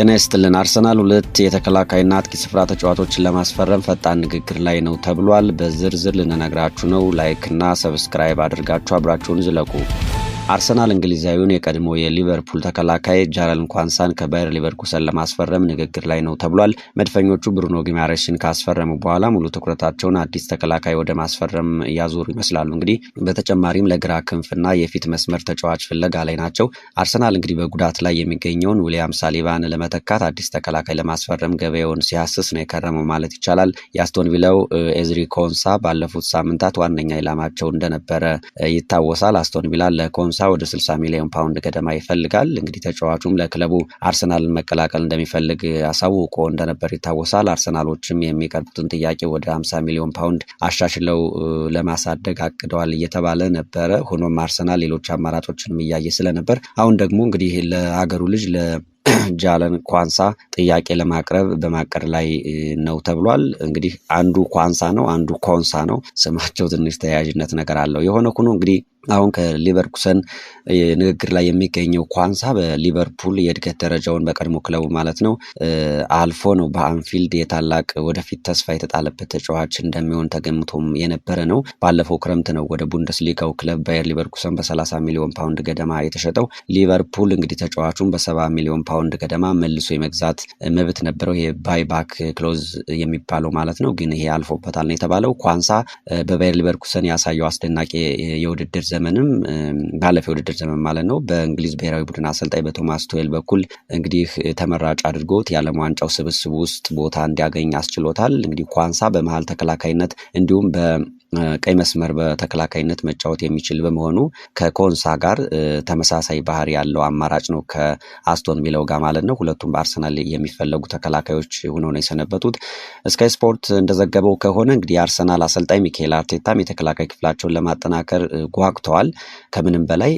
ጤና ይስጥልን። አርሰናል ሁለት የተከላካይና አጥቂ ስፍራ ተጫዋቾችን ለማስፈረም ፈጣን ንግግር ላይ ነው ተብሏል። በዝርዝር ልንነግራችሁ ነው። ላይክ እና ሰብስክራይብ አድርጋችሁ አብራችሁን ዝለቁ። አርሰናል እንግሊዛዊውን የቀድሞ የሊቨርፑል ተከላካይ ጃረል ኳንሳን ከባየር ሊቨርኩሰን ለማስፈረም ንግግር ላይ ነው ተብሏል። መድፈኞቹ ብሩኖ ጊማሬሽን ካስፈረሙ በኋላ ሙሉ ትኩረታቸውን አዲስ ተከላካይ ወደ ማስፈረም ያዞሩ ይመስላሉ። እንግዲህ በተጨማሪም ለግራ ክንፍና የፊት መስመር ተጫዋች ፍለጋ ላይ ናቸው። አርሰናል እንግዲህ በጉዳት ላይ የሚገኘውን ዊሊያም ሳሊባን ለመተካት አዲስ ተከላካይ ለማስፈረም ገበያውን ሲያስስ ነው የከረመው ማለት ይቻላል። የአስቶን ቪላው ኤዝሪ ኮንሳ ባለፉት ሳምንታት ዋነኛ ኢላማቸው እንደነበረ ይታወሳል። አስቶን ቪላ ለኮንሳ ወደ 60 ሚሊዮን ፓውንድ ገደማ ይፈልጋል። እንግዲህ ተጫዋቹም ለክለቡ አርሰናልን መቀላቀል እንደሚፈልግ አሳውቆ እንደነበር ይታወሳል። አርሰናሎችም የሚቀርቡትን ጥያቄ ወደ 50 ሚሊዮን ፓውንድ አሻሽለው ለማሳደግ አቅደዋል እየተባለ ነበረ። ሆኖም አርሰናል ሌሎች አማራጮችንም እያየ ስለነበር አሁን ደግሞ እንግዲህ ለሀገሩ ልጅ ጃረል ኳንሳ ጥያቄ ለማቅረብ በማቀድ ላይ ነው ተብሏል። እንግዲህ አንዱ ኳንሳ ነው፣ አንዱ ኮንሳ ነው። ስማቸው ትንሽ ተያያዥነት ነገር አለው። የሆነ ሆኖ እንግዲህ አሁን ከሊቨርኩሰን ንግግር ላይ የሚገኘው ኳንሳ በሊቨርፑል የእድገት ደረጃውን በቀድሞ ክለቡ ማለት ነው አልፎ ነው በአንፊልድ የታላቅ ወደፊት ተስፋ የተጣለበት ተጫዋች እንደሚሆን ተገምቶም የነበረ ነው። ባለፈው ክረምት ነው ወደ ቡንደስሊጋው ክለብ ባየር ሊቨርኩሰን በ30 ሚሊዮን ፓውንድ ገደማ የተሸጠው። ሊቨርፑል እንግዲህ ተጫዋቹን በ70 ሚሊዮን ፓውንድ ገደማ መልሶ የመግዛት መብት ነበረው። ይሄ ባይባክ ክሎዝ የሚባለው ማለት ነው። ግን ይሄ አልፎበታል ነው የተባለው። ኳንሳ በባየር ሊቨርኩሰን ያሳየው አስደናቂ የውድድር ዘመንም ባለፈው የውድድር ዘመን ማለት ነው በእንግሊዝ ብሔራዊ ቡድን አሰልጣኝ በቶማስ ቱዌል በኩል እንግዲህ ተመራጭ አድርጎት የዓለም ዋንጫው ስብስብ ውስጥ ቦታ እንዲያገኝ አስችሎታል። እንግዲህ ኳንሳ በመሃል ተከላካይነት እንዲሁም በቀይ መስመር በተከላካይነት መጫወት የሚችል በመሆኑ ከኮንሳ ጋር ተመሳሳይ ባህሪ ያለው አማራጭ ነው ከአስቶን ቪላው ጋር ማለት ነው። ሁለቱም በአርሰናል የሚፈለጉ ተከላካዮች ሆነው ነው የሰነበቱት። ስካይ ስፖርት እንደዘገበው ከሆነ እንግዲህ የአርሰናል አሰልጣኝ ሚካኤል አርቴታም የተከላካይ ክፍላቸውን ለማጠናከር ጓግተዋል። ከምንም በላይ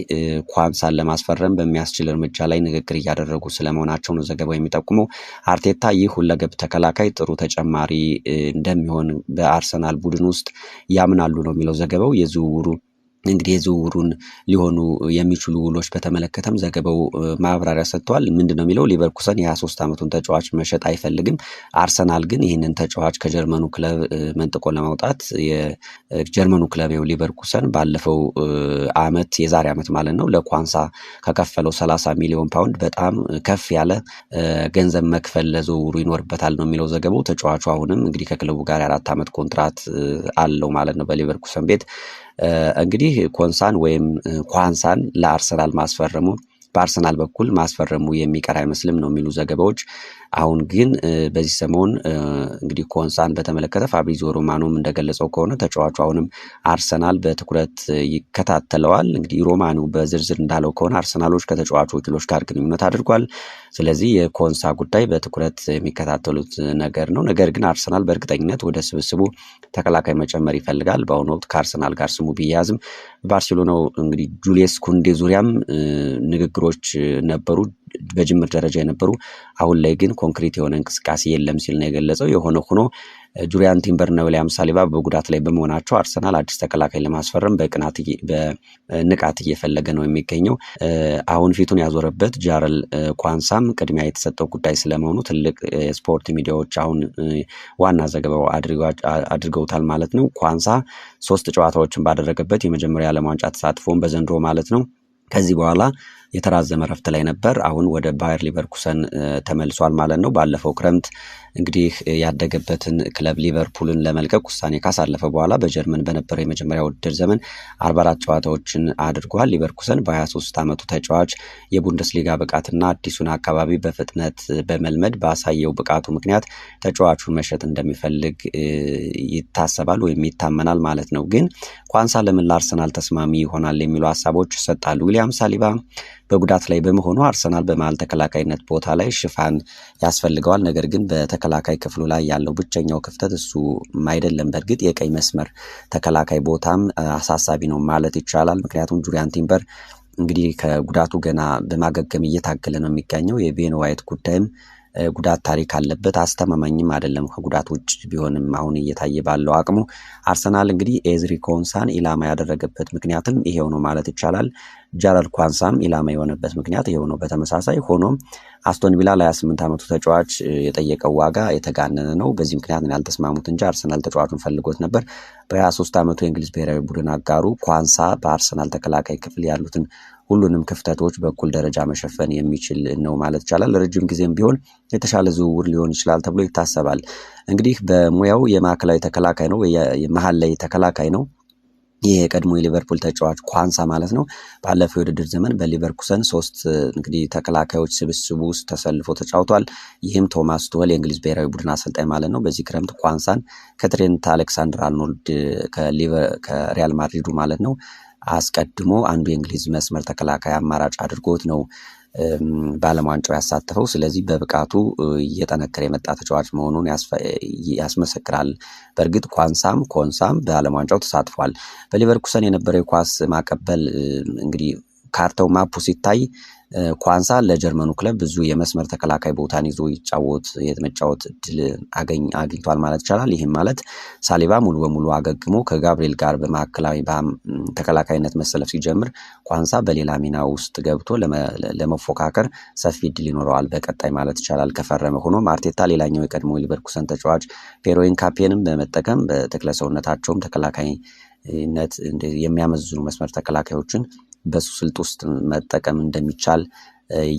ኳንሳን ለማስፈረም በሚያስችል እርምጃ ላይ ንግግር እያደረጉ ስለመሆናቸው ነው ዘገባው የሚጠቁመው። አርቴታ ይህ ሁለገብ ተከላካይ ጥሩ ተጨማሪ እንደሚሆን በአርሰናል ቡድን ውስጥ ያምናሉ ነው የሚለው ዘገባው። እንግዲህ የዝውውሩን ሊሆኑ የሚችሉ ውሎች በተመለከተም ዘገባው ማብራሪያ ሰጥቷል። ምንድነው የሚለው? ሊቨርኩሰን የ23 ዓመቱን ተጫዋች መሸጥ አይፈልግም። አርሰናል ግን ይህንን ተጫዋች ከጀርመኑ ክለብ መንጥቆ ለማውጣት የጀርመኑ ክለብ ሊቨርኩሰን ባለፈው የዛሬ ዓመት ማለት ነው ለኳንሳ ከከፈለው 30 ሚሊዮን ፓውንድ በጣም ከፍ ያለ ገንዘብ መክፈል ለዝውውሩ ይኖርበታል ነው የሚለው ዘገባው። ተጫዋቹ አሁንም እንግዲህ ከክለቡ ጋር የ4 ዓመት ኮንትራት አለው ማለት ነው በሊቨርኩሰን ቤት። እንግዲህ ኮንሳን ወይም ኳንሳን ለአርሰናል ማስፈረሙ በአርሰናል በኩል ማስፈረሙ የሚቀር አይመስልም ነው የሚሉ ዘገባዎች። አሁን ግን በዚህ ሰሞን እንግዲህ ኮንሳን በተመለከተ ፋብሪዚዮ ሮማኖም እንደገለጸው ከሆነ ተጫዋቹ አሁንም አርሰናል በትኩረት ይከታተለዋል። እንግዲህ ሮማኖ በዝርዝር እንዳለው ከሆነ አርሰናሎች ከተጫዋቹ ወኪሎች ጋር ግንኙነት አድርጓል። ስለዚህ የኮንሳ ጉዳይ በትኩረት የሚከታተሉት ነገር ነው። ነገር ግን አርሰናል በእርግጠኝነት ወደ ስብስቡ ተከላካይ መጨመር ይፈልጋል። በአሁኑ ወቅት ከአርሰናል ጋር ስሙ ቢያዝም ባርሴሎናው እንግዲህ ጁሊየስ ኩንዴ ዙሪያም ንግግሮች ነበሩ፣ በጅምር ደረጃ የነበሩ። አሁን ላይ ግን ኮንክሪት የሆነ እንቅስቃሴ የለም ሲል ነው የገለጸው። የሆነ ሆኖ ጁሪያን ቲምበርና ዊሊያም ሳሊባ በጉዳት ላይ በመሆናቸው አርሰናል አዲስ ተከላካይ ለማስፈረም በንቃት እየፈለገ ነው የሚገኘው። አሁን ፊቱን ያዞረበት ጃረል ኳንሳም ቅድሚያ የተሰጠው ጉዳይ ስለመሆኑ ትልቅ ስፖርት ሚዲያዎች አሁን ዋና ዘገባው አድርገውታል ማለት ነው። ኳንሳ 3 ጨዋታዎችን ባደረገበት የመጀመሪያ ዓለም ዋንጫ ተሳትፎን በዘንድሮ ማለት ነው ከዚህ በኋላ የተራዘመ ረፍት ላይ ነበር። አሁን ወደ ባየር ሊቨርኩሰን ተመልሷል ማለት ነው። ባለፈው ክረምት እንግዲህ ያደገበትን ክለብ ሊቨርፑልን ለመልቀቅ ውሳኔ ካሳለፈ በኋላ በጀርመን በነበረው የመጀመሪያ ውድድር ዘመን 44 ጨዋታዎችን አድርጓል። ሊቨርኩሰን በ23 ዓመቱ ተጫዋች የቡንደስሊጋ ብቃትና አዲሱን አካባቢ በፍጥነት በመልመድ ባሳየው ብቃቱ ምክንያት ተጫዋቹን መሸጥ እንደሚፈልግ ይታሰባል ወይም ይታመናል ማለት ነው። ግን ኳንሳ ለምን ለአርሰናል ተስማሚ ይሆናል የሚሉ ሀሳቦች ይሰጣሉ። ዊሊያም ሳሊባ በጉዳት ላይ በመሆኑ አርሰናል በመሃል ተከላካይነት ቦታ ላይ ሽፋን ያስፈልገዋል። ነገር ግን በተከላካይ ክፍሉ ላይ ያለው ብቸኛው ክፍተት እሱ አይደለም። በእርግጥ የቀይ መስመር ተከላካይ ቦታም አሳሳቢ ነው ማለት ይቻላል። ምክንያቱም ጁሪያን ቲምበር እንግዲህ ከጉዳቱ ገና በማገገም እየታገለ ነው የሚገኘው። የቤን ዋይት ጉዳይም ጉዳት ታሪክ አለበት። አስተማማኝም አይደለም ከጉዳት ውጭ ቢሆንም አሁን እየታየ ባለው አቅሙ። አርሰናል እንግዲህ ኤዝሪ ኮንሳን ኢላማ ያደረገበት ምክንያትም ይሄው ነው ማለት ይቻላል። ጃረል ኳንሳም ኢላማ የሆነበት ምክንያት ይሄው ነው በተመሳሳይ። ሆኖም አስቶን ቪላ ለ28 ዓመቱ ተጫዋች የጠየቀው ዋጋ የተጋነነ ነው። በዚህ ምክንያት ነው ያልተስማሙት እንጂ አርሰናል ተጫዋቹን ፈልጎት ነበር። በ23 ዓመቱ የእንግሊዝ ብሔራዊ ቡድን አጋሩ ኳንሳ በአርሰናል ተከላካይ ክፍል ያሉትን ሁሉንም ክፍተቶች በኩል ደረጃ መሸፈን የሚችል ነው ማለት ይቻላል። ረጅም ጊዜም ቢሆን የተሻለ ዝውውር ሊሆን ይችላል ተብሎ ይታሰባል። እንግዲህ በሙያው የማዕከላዊ ተከላካይ ነው፣ የመሀል ላይ ተከላካይ ነው። ይህ የቀድሞ የሊቨርፑል ተጫዋች ኳንሳ ማለት ነው። ባለፈው የውድድር ዘመን በሊቨርኩሰን 3 እንግዲህ ተከላካዮች ስብስቡ ውስጥ ተሰልፎ ተጫውቷል። ይህም ቶማስ ቱኸል የእንግሊዝ ብሔራዊ ቡድን አሰልጣኝ ማለት ነው በዚህ ክረምት ኳንሳን ከትሬንት አሌክሳንደር አርኖልድ ከሪያል ማድሪዱ ማለት ነው አስቀድሞ አንዱ የእንግሊዝ መስመር ተከላካይ አማራጭ አድርጎት ነው በዓለም ዋንጫው ያሳተፈው። ስለዚህ በብቃቱ እየጠነከረ የመጣ ተጫዋች መሆኑን ያስመሰክራል። በእርግጥ ኮንሳም በዓለም ዋንጫው ተሳትፏል። በሊቨርኩሰን የነበረው የኳስ ማቀበል እንግዲህ ካርታው ማፑ ሲታይ ኳንሳ ለጀርመኑ ክለብ ብዙ የመስመር ተከላካይ ቦታን ይዞ የመጫወት እድል አግኝቷል ማለት ይቻላል። ይህም ማለት ሳሊባ ሙሉ በሙሉ አገግሞ ከጋብሪኤል ጋር በማዕከላዊ ተከላካይነት መሰለፍ ሲጀምር ኳንሳ በሌላ ሚና ውስጥ ገብቶ ለመፎካከር ሰፊ እድል ይኖረዋል በቀጣይ ማለት ይቻላል ከፈረመ። ሆኖም አርቴታ ሌላኛው የቀድሞ ሊቨርኩሰን ተጫዋች ፔሮይን ካፔንም በመጠቀም በተክለሰውነታቸውም ተከላካይነት የሚያመዝኑ መስመር ተከላካዮችን በሱ ስልት ውስጥ መጠቀም እንደሚቻል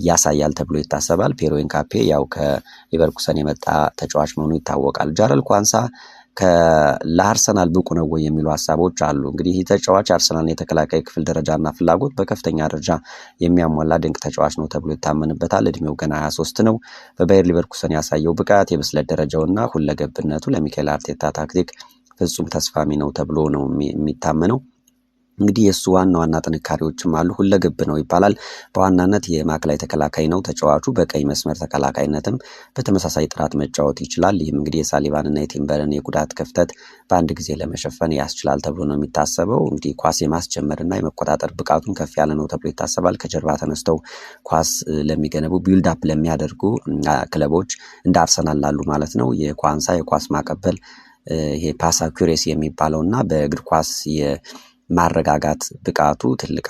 ያሳያል ተብሎ ይታሰባል። ፔሮይን ካፔ ያው ከሊቨርኩሰን የመጣ ተጫዋች መሆኑ ይታወቃል። ጃረል ኳንሳ ለአርሰናል ብቁ ነው ወይ የሚሉ ሀሳቦች አሉ። እንግዲህ ይህ ተጫዋች አርሰናል የተከላካይ ክፍል ደረጃና ፍላጎት በከፍተኛ ደረጃ የሚያሟላ ድንቅ ተጫዋች ነው ተብሎ ይታመንበታል። እድሜው ገና 23 ነው። በባየር ሊቨርኩሰን ያሳየው ብቃት፣ የብስለት ደረጃውና ሁለገብነቱ ለሚካኤል አርቴታ ታክቲክ ፍጹም ተስማሚ ነው ተብሎ ነው የሚታመነው። እንግዲህ የእሱ ዋና ዋና ጥንካሬዎችም አሉ። ሁለገብ ነው ይባላል። በዋናነት የማዕከላዊ ተከላካይ ነው ተጫዋቹ። በቀኝ መስመር ተከላካይነትም በተመሳሳይ ጥራት መጫወት ይችላል። ይህም እንግዲህ የሳሊባንና የቲምበርን የጉዳት ክፍተት በአንድ ጊዜ ለመሸፈን ያስችላል ተብሎ ነው የሚታሰበው። እንግዲህ ኳስ የማስጀመርና የመቆጣጠር ብቃቱን ከፍ ያለ ነው ተብሎ ይታሰባል። ከጀርባ ተነስተው ኳስ ለሚገነቡ ቢልድ አፕ ለሚያደርጉ ክለቦች እንደ አርሰናል ላሉ ማለት ነው የኳንሳ የኳስ ማቀበል ይሄ ፓስ አኩሬሲ የሚባለው እና በእግር ኳስ ማረጋጋት ብቃቱ ትልቅ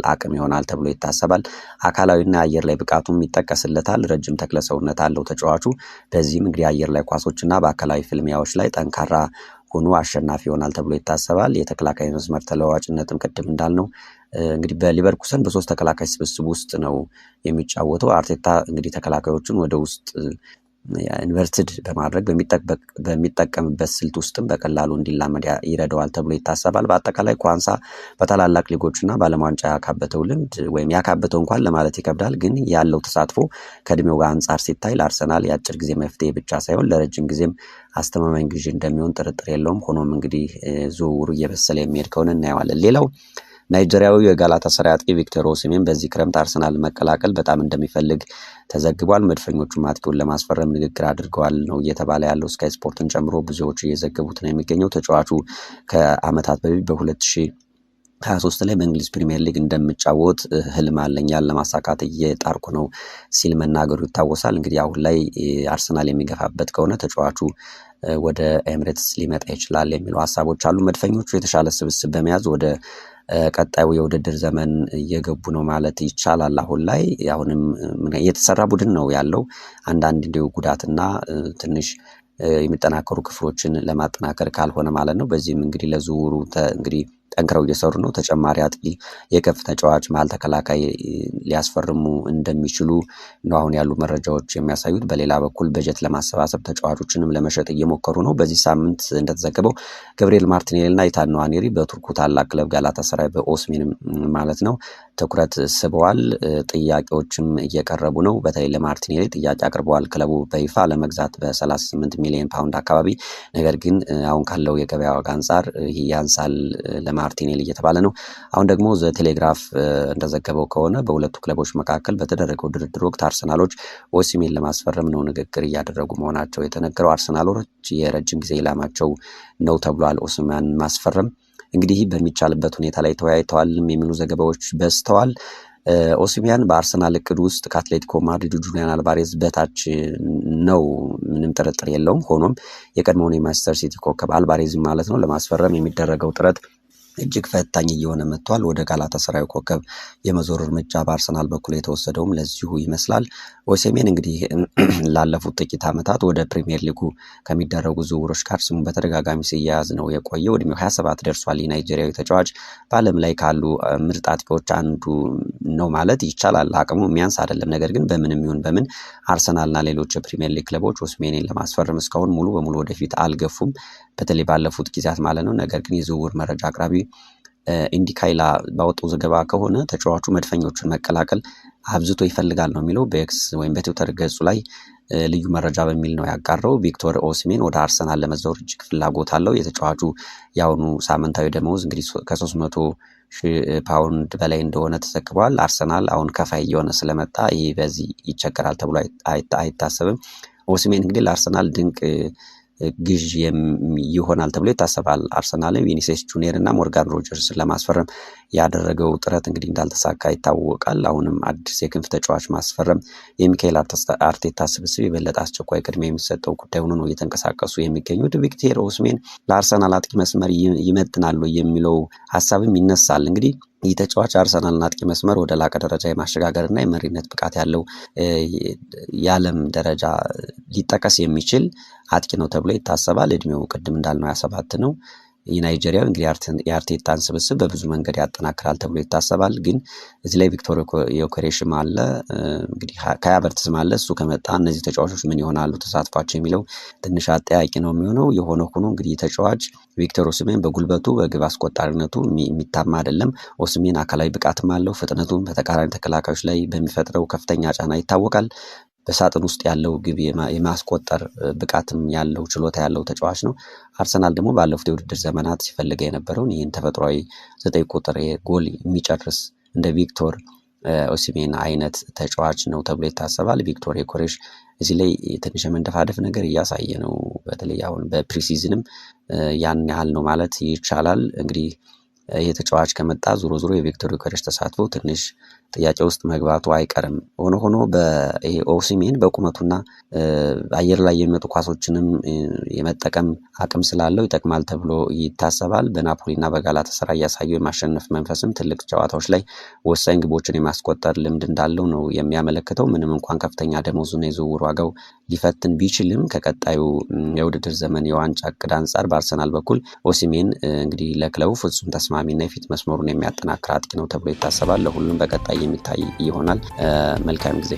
አቅም ይሆናል ተብሎ ይታሰባል። አካላዊና አየር ላይ ብቃቱም ይጠቀስለታል። ረጅም ተክለ ሰውነት አለው ተጫዋቹ። በዚህም እንግዲህ አየር ላይ ኳሶችና በአካላዊ ፍልሚያዎች ላይ ጠንካራ ሆኖ አሸናፊ ይሆናል ተብሎ ይታሰባል። የተከላካይ መስመር ተለዋዋጭነትም ቅድም እንዳልነው እንግዲህ በሊቨርኩሰን በ3 ተከላካይ ስብስብ ውስጥ ነው የሚጫወተው። አርቴታ እንግዲህ ተከላካዮቹን ወደ ውስጥ ኢንቨርትድ በማድረግ በሚጠቀምበት ስልት ውስጥም በቀላሉ እንዲላመድ ይረዳዋል ተብሎ ይታሰባል። በአጠቃላይ ኳንሳ በታላላቅ ሊጎችና በዓለም ዋንጫ ያካበተው ልምድ ወይም ያካበተው እንኳን ለማለት ይከብዳል፣ ግን ያለው ተሳትፎ ከእድሜው ጋር አንጻር ሲታይ ለአርሰናል የአጭር ጊዜ መፍትሄ ብቻ ሳይሆን ለረጅም ጊዜም አስተማማኝ ግዢ እንደሚሆን ጥርጥር የለውም። ሆኖም እንግዲህ ዝውውሩ እየበሰለ የሚሄድ ከሆነ እናየዋለን። ሌላው ናይጄሪያዊው የጋላታሳራይ አጥቂ ቪክተር ኦሲሜን በዚህ ክረምት አርሰናል መቀላቀል በጣም እንደሚፈልግ ተዘግቧል። መድፈኞቹም አጥቂውን ለማስፈረም ንግግር አድርገዋል ነው እየተባለ ያለው። ስካይ ስፖርትን ጨምሮ ብዙዎች እየዘገቡት ነው የሚገኘው። ተጫዋቹ ከዓመታት በፊት በ2023 ላይ በእንግሊዝ ፕሪሚየር ሊግ እንደምጫወት ህልም አለኝ፣ ያን ለማሳካት እየጣርኩ ነው ሲል መናገሩ ይታወሳል። እንግዲህ አሁን ላይ አርሰናል የሚገፋበት ከሆነ ተጫዋቹ ወደ ኤምሬትስ ሊመጣ ይችላል የሚሉ ሀሳቦች አሉ። መድፈኞቹ የተሻለ ስብስብ በመያዝ ወደ ቀጣዩ የውድድር ዘመን እየገቡ ነው ማለት ይቻላል። አሁን ላይ አሁንም የተሰራ ቡድን ነው ያለው። አንዳንድ እንዲሁ ጉዳትና ትንሽ የሚጠናከሩ ክፍሎችን ለማጠናከር ካልሆነ ማለት ነው። በዚህም እንግዲህ ለዝውውሩ እንግዲህ ጠንክረው እየሰሩ ነው። ተጨማሪ አጥቂ፣ የክንፍ ተጫዋች፣ መሀል ተከላካይ ሊያስፈርሙ እንደሚችሉ ነው አሁን ያሉ መረጃዎች የሚያሳዩት። በሌላ በኩል በጀት ለማሰባሰብ ተጫዋቾችንም ለመሸጥ እየሞከሩ ነው። በዚህ ሳምንት እንደተዘገበው ገብርኤል ማርቲኔሊና ኢታን ንዋኔሪ በቱርኩ ታላቅ ክለብ ጋላታሳራይ በኦስሜንም ማለት ነው ትኩረት ስበዋል። ጥያቄዎችም እየቀረቡ ነው። በተለይ ለማርቲኔሊ ጥያቄ አቅርበዋል ክለቡ በይፋ ለመግዛት በ38 ሚሊዮን ፓውንድ አካባቢ። ነገር ግን አሁን ካለው የገበያ ዋጋ አንጻር ይህ ያንሳል ለማርቲኔሊ እየተባለ ነው። አሁን ደግሞ ዘ ቴሌግራፍ እንደዘገበው ከሆነ በሁለቱ ክለቦች መካከል በተደረገው ድርድር ወቅት አርሰናሎች ኦሲሜን ለማስፈረም ነው ንግግር እያደረጉ መሆናቸው የተነገረው። አርሰናሎች የረጅም ጊዜ ኢላማቸው ነው ተብሏል ኦሲሜን ማስፈረም። እንግዲህ በሚቻልበት ሁኔታ ላይ ተወያይተዋልም የሚሉ ዘገባዎች በዝተዋል። ኦሲሚያን በአርሰናል እቅድ ውስጥ ከአትሌቲኮ ማድሪድ ጁሊያን አልቫሬዝ በታች ነው፣ ምንም ጥርጥር የለውም። ሆኖም የቀድሞውን የማንቸስተር ሲቲ ኮከብ አልቫሬዝም ማለት ነው ለማስፈረም የሚደረገው ጥረት እጅግ ፈታኝ እየሆነ መጥቷል። ወደ ጋላታሳራዩ ኮከብ የመዞር እርምጃ በአርሰናል በኩል የተወሰደውም ለዚሁ ይመስላል። ኦሲሜን እንግዲህ ላለፉት ጥቂት ዓመታት ወደ ፕሪሚየር ሊጉ ከሚደረጉ ዝውውሮች ጋር ስሙ በተደጋጋሚ ሲያያዝ ነው የቆየው። እድሜው 27 ደርሷል። የናይጄሪያዊ ተጫዋች በዓለም ላይ ካሉ ምርጥ አጥቂዎች አንዱ ነው ማለት ይቻላል። አቅሙ የሚያንስ አይደለም። ነገር ግን በምንም ይሁን በምን አርሰናልና ሌሎች የፕሪሚየር ሊግ ክለቦች ኦሲሜንን ለማስፈረም እስካሁን ሙሉ በሙሉ ወደፊት አልገፉም፣ በተለይ ባለፉት ጊዜያት ማለት ነው። ነገር ግን የዝውውር መረጃ አቅራቢ ኢንዲካይላ ባወጣው ዘገባ ከሆነ ተጫዋቹ መድፈኞቹን መቀላቀል አብዝቶ ይፈልጋል ነው የሚለው። በኤክስ ወይም በትዊተር ገጹ ላይ ልዩ መረጃ በሚል ነው ያጋራው። ቪክቶር ኦሲሜን ወደ አርሰናል ለመዛወር እጅግ ፍላጎት አለው። የተጫዋቹ የአሁኑ ሳምንታዊ ደመወዝ እንግዲህ ከ300,000 ፓውንድ በላይ እንደሆነ ተዘግቧል። አርሰናል አሁን ከፋይ እየሆነ ስለመጣ ይህ በዚህ ይቸገራል ተብሎ አይታሰብም። ኦሲሜን እንግዲህ ለአርሰናል ድንቅ ግዥ ይሆናል ተብሎ ይታሰባል። አርሰናልም ቪኒሲየስ ጁኒየር እና ሞርጋን ሮጀርስን ለማስፈረም ያደረገው ጥረት እንግዲህ እንዳልተሳካ ይታወቃል። አሁንም አዲስ የክንፍ ተጫዋች ማስፈረም የሚካኤል አርቴታ ስብስብ የበለጠ አስቸኳይ ቅድሚያ የሚሰጠው ጉዳይ ሆኖ ነው እየተንቀሳቀሱ የሚገኙት። ቪክቶር ኦሲሜን ለአርሰናል አጥቂ መስመር ይመጥናሉ የሚለው ሀሳብም ይነሳል። እንግዲህ ይህ ተጫዋች አርሰናልን አጥቂ መስመር ወደ ላቀ ደረጃ የማሸጋገርና የመሪነት ብቃት ያለው የዓለም ደረጃ ሊጠቀስ የሚችል አጥቂ ነው ተብሎ ይታሰባል። እድሜው ቅድም እንዳልነው 27 ነው። የናይጄሪያው እንግዲህ የአርቴታን ስብስብ በብዙ መንገድ ያጠናክራል ተብሎ ይታሰባል። ግን እዚህ ላይ ቪክቶር ዮኬሬሽም አለ፣ እንግዲህ ካይ ሃቨርትዝም አለ። እሱ ከመጣ እነዚህ ተጫዋቾች ምን ይሆናሉ ተሳትፏቸው የሚለው ትንሽ አጠያቂ ነው የሚሆነው። የሆነ ሆኖ እንግዲህ ተጫዋች ቪክቶር ኦሲሜን በጉልበቱ በግብ አስቆጣሪነቱ የሚታማ አይደለም። ኦሲሜን አካላዊ ብቃትም አለው። ፍጥነቱም በተቃራኒ ተከላካዮች ላይ በሚፈጥረው ከፍተኛ ጫና ይታወቃል። በሳጥን ውስጥ ያለው ግብ የማስቆጠር ብቃትም ያለው ችሎታ ያለው ተጫዋች ነው። አርሰናል ደግሞ ባለፉት የውድድር ዘመናት ሲፈልገ የነበረውን ይህን ተፈጥሯዊ 9 ቁጥር ጎል የሚጨርስ እንደ ቪክቶር ኦሲሜን አይነት ተጫዋች ነው ተብሎ ይታሰባል። ቪክቶር ዮኬሬሽ እዚህ ላይ ትንሽ የመንደፋደፍ ነገር እያሳየ ነው። በተለይ አሁን በፕሪሲዝንም ያን ያህል ነው ማለት ይቻላል። እንግዲህ ይህ ተጫዋች ከመጣ ዞሮ የቪክቶር ዮኬሬሽ ተሳትፎ ትንሽ ጥያቄ ውስጥ መግባቱ አይቀርም። ሆኖ ኦሲሜን በቁመቱና አየር ላይ የሚመጡ ኳሶችንም የመጠቀም አቅም ስላለው ይጠቅማል ተብሎ ይታሰባል። በናፖሊና በጋላታሳራይ ያሳየው የማሸነፍ መንፈስም ትልቅ ጨዋታዎች ላይ ወሳኝ ግቦችን የማስቆጠር ልምድ እንዳለው ነው የሚያመለክተው። ምንም እንኳን ከፍተኛ ደሞዙና የዝውውር ዋጋው ሊፈትን ቢችልም ከቀጣዩ የውድድር ዘመን የዋንጫ እቅድ አንጻር በአርሰናል በኩል ኦሲሜን እንግዲህ ለክለቡ ፍጹም ተስማሚና የፊት መስመሩን የሚያጠናክር አጥቂ ነው ተብሎ ይታሰባል። ለሁሉም በቀጣይ የሚታይ ይሆናል። መልካም ጊዜ